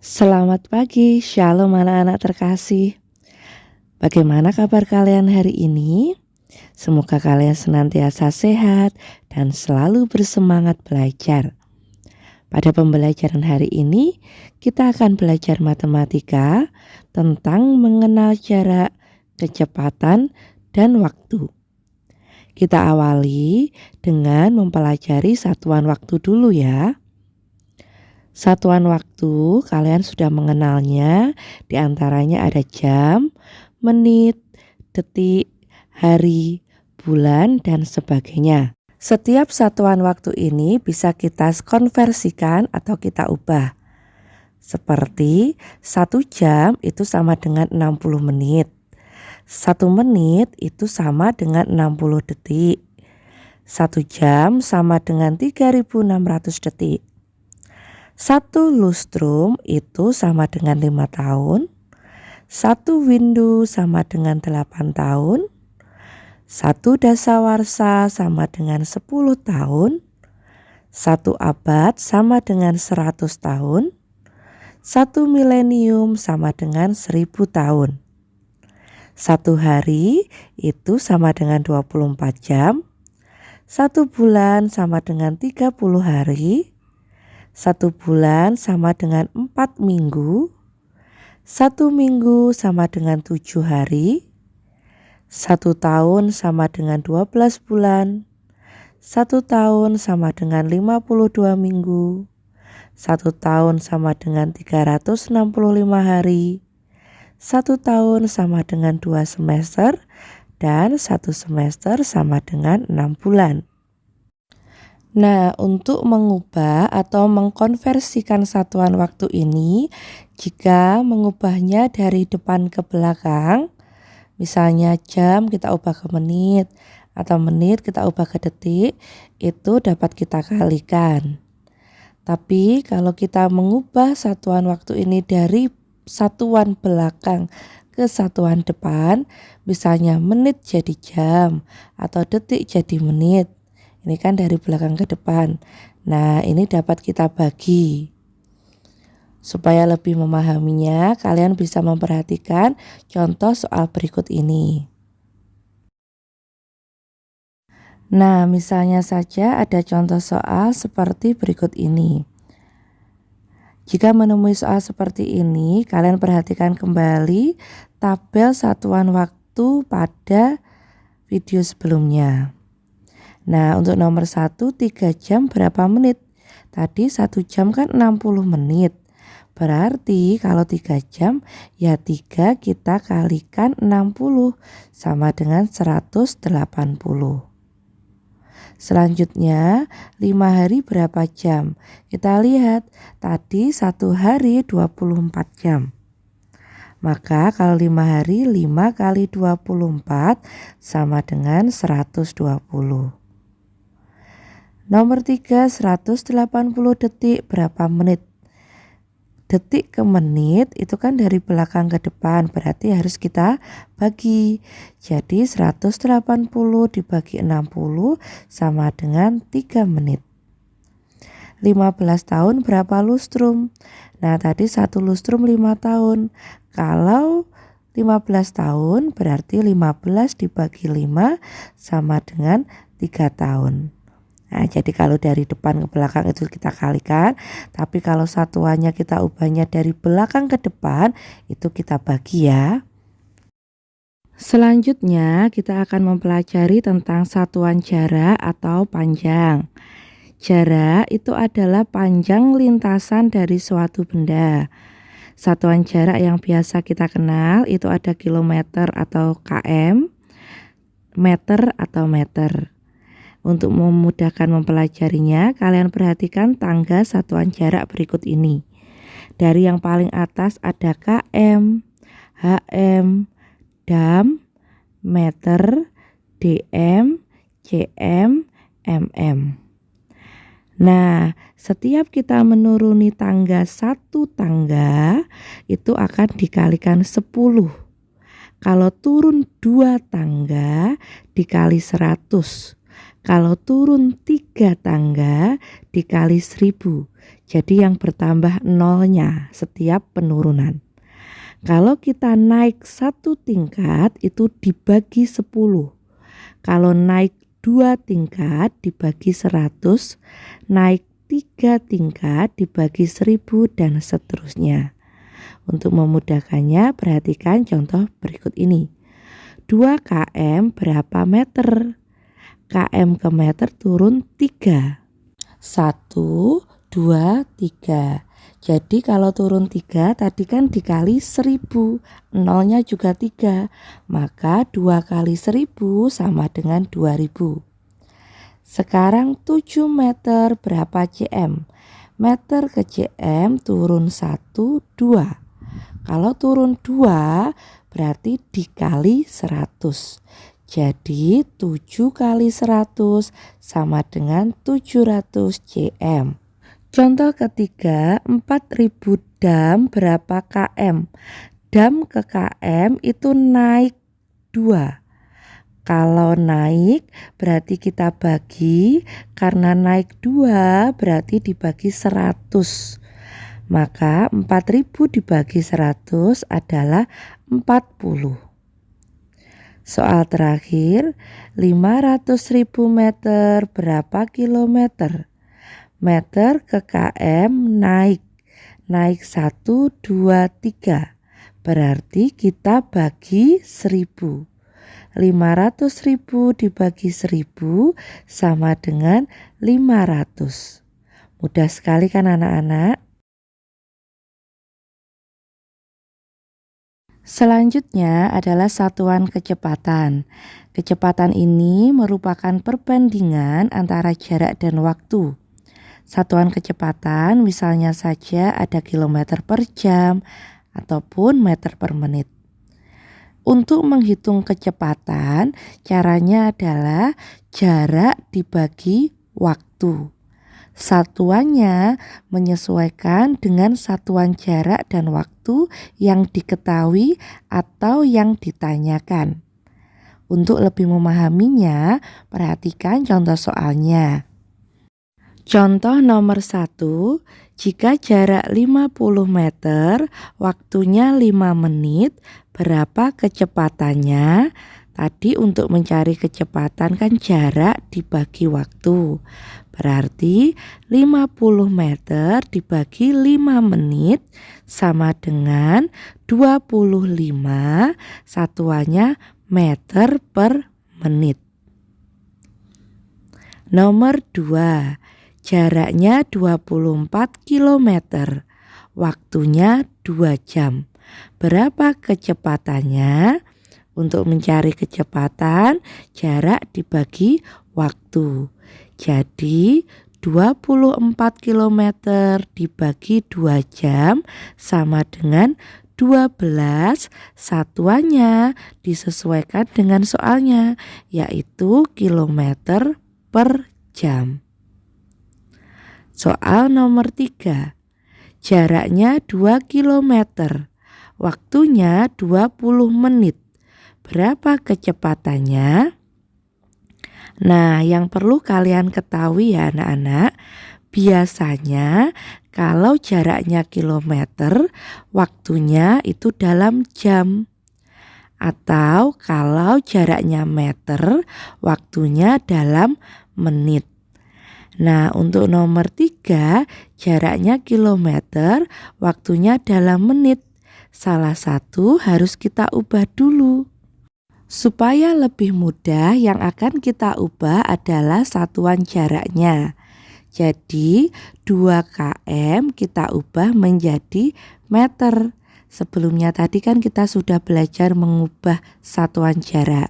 Selamat pagi, shalom anak-anak terkasih. Bagaimana kabar kalian hari ini? Semoga kalian senantiasa sehat dan selalu bersemangat belajar. Pada pembelajaran hari ini, kita akan belajar matematika tentang mengenal jarak, kecepatan, dan waktu. Kita awali dengan mempelajari satuan waktu dulu ya. Satuan waktu kalian sudah mengenalnya, diantaranya ada jam, menit, detik, hari, bulan, dan sebagainya. Setiap satuan waktu ini bisa kita konversikan atau kita ubah. Seperti 1 jam itu sama dengan 60 menit. 1 menit itu sama dengan 60 detik. 1 jam sama dengan 3600 detik. 1 lustrum itu sama dengan 5 tahun, 1 windu sama dengan 8 tahun, 1 dasawarsa sama dengan 10 tahun, 1 abad sama dengan 100 tahun, 1 milenium sama dengan 1000 tahun. 1 hari itu sama dengan 24 jam, 1 bulan sama dengan 30 hari, 1 bulan sama dengan 4 minggu, 1 minggu sama dengan 7 hari, 1 tahun sama dengan 12 bulan, 1 tahun sama dengan 52 minggu, 1 tahun sama dengan 365 hari, 1 tahun sama dengan 2 semester, dan 1 semester sama dengan 6 bulan. Nah, untuk mengubah atau mengkonversikan satuan waktu ini, jika mengubahnya dari depan ke belakang, misalnya jam kita ubah ke menit, atau menit kita ubah ke detik, itu dapat kita kalikan. Tapi kalau kita mengubah satuan waktu ini dari satuan belakang ke satuan depan, misalnya menit jadi jam, atau detik jadi menit. Ini kan dari belakang ke depan. Nah, ini dapat kita bagi. Supaya lebih memahaminya, kalian bisa memperhatikan contoh soal berikut ini. Nah, misalnya saja ada contoh soal seperti berikut ini. Jika menemui soal seperti ini, kalian perhatikan kembali tabel satuan waktu pada video sebelumnya. Nah, untuk nomor 1, 3 jam berapa menit? Tadi 1 jam kan 60 menit. Berarti kalau 3 jam, ya 3 kita kalikan 60 sama dengan 180. Selanjutnya, 5 hari berapa jam? Kita lihat, tadi 1 hari 24 jam. Maka kalau 5 hari, 5 kali 24 sama dengan 120. Nomor 3, 180 detik berapa menit? Detik ke menit itu kan dari belakang ke depan, berarti harus kita bagi. Jadi 180 dibagi 60 sama dengan 3 menit. 15 tahun berapa lustrum? Nah, tadi 1 lustrum 5 tahun. Kalau 15 tahun berarti 15 dibagi 5 sama dengan 3 tahun. Nah, jadi kalau dari depan ke belakang itu kita kalikan, tapi kalau satuannya kita ubahnya dari belakang ke depan, itu kita bagi ya. Selanjutnya kita akan mempelajari tentang satuan jarak atau panjang. Jarak itu adalah panjang lintasan dari suatu benda. Satuan jarak yang biasa kita kenal itu ada kilometer atau km, meter atau meter. Untuk memudahkan mempelajarinya, kalian perhatikan tangga satuan jarak berikut ini. Dari yang paling atas ada km, hm, dam, meter, dm, cm, mm. Nah, setiap kita menuruni tangga satu tangga, itu akan dikalikan 10. Kalau turun 2 tangga, dikali 100. Kalau turun 3 tangga dikali 1000. Jadi yang bertambah nolnya setiap penurunan. Kalau kita naik 1 tingkat itu dibagi 10. Kalau naik 2 tingkat dibagi 100, naik 3 tingkat dibagi 1000 dan seterusnya. Untuk memudahkannya, perhatikan contoh berikut ini. 2 km berapa meter? Km ke meter turun 3. 1, 2, 3. Jadi kalau turun 3 tadi kan dikali 1000, nolnya juga 3. Maka 2 kali 1000 sama dengan 2000. Sekarang 7 meter berapa cm? Meter ke cm turun 1, 2. Kalau turun 2 berarti dikali 100. Jadi 7 kali 100 sama dengan 700 cm. Contoh ketiga, 4000 dam berapa km? Dam ke km itu naik 2. Kalau naik berarti kita bagi, karena naik 2 berarti dibagi 100. Maka 4000 dibagi 100 adalah 40. Soal terakhir, 500.000 meter berapa kilometer? Meter ke km naik 1, 2, 3. Berarti kita bagi 1000. 500.000 dibagi 1000 sama dengan 500. Mudah sekali kan anak-anak? Selanjutnya adalah satuan kecepatan. Kecepatan ini merupakan perbandingan antara jarak dan waktu. Satuan kecepatan misalnya saja ada kilometer per jam ataupun meter per menit. Untuk menghitung kecepatan, caranya adalah jarak dibagi waktu. Satuannya menyesuaikan dengan satuan jarak dan waktu yang diketahui atau yang ditanyakan. Untuk lebih memahaminya, perhatikan contoh soalnya. Contoh nomor 1, jika jarak 50 meter, waktunya 5 menit, berapa kecepatannya? Tadi untuk mencari kecepatan kan jarak dibagi waktu. Berarti 50 meter dibagi 5 menit sama dengan 25, satuannya meter per menit. Nomor 2, jaraknya 24 km, waktunya 2 jam. Berapa kecepatannya? Untuk mencari kecepatan, jarak dibagi waktu. Jadi 24 km dibagi 2 jam sama dengan 12, satuannya disesuaikan dengan soalnya, yaitu kilometer per jam. Soal nomor 3, jaraknya 2 km, waktunya 20 menit. Berapa kecepatannya? Nah, yang perlu kalian ketahui ya anak-anak, biasanya kalau jaraknya kilometer, waktunya itu dalam jam. Atau kalau jaraknya meter, waktunya dalam menit. Nah, untuk nomor 3, jaraknya kilometer, waktunya dalam menit. Salah satu harus kita ubah dulu. Supaya lebih mudah, yang akan kita ubah adalah satuan jaraknya. Jadi 2 km kita ubah menjadi meter. Sebelumnya tadi kan kita sudah belajar mengubah satuan jarak.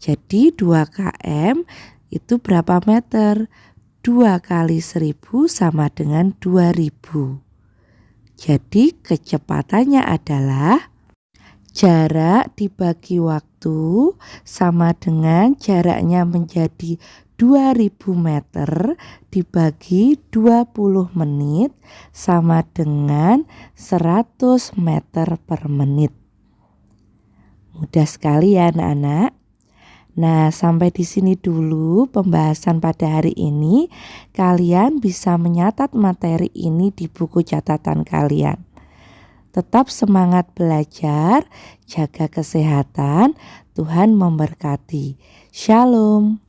Jadi 2 km itu berapa meter? 2 kali 1000 sama dengan 2000. Jadi kecepatannya adalah jarak dibagi waktu sama dengan jaraknya menjadi 2000 meter dibagi 20 menit sama dengan 100 meter per menit. Mudah sekali ya anak-anak. Nah, sampai di sini dulu pembahasan pada hari ini. Kalian bisa menyatat materi ini di buku catatan kalian. Tetap semangat belajar, jaga kesehatan, Tuhan memberkati. Shalom.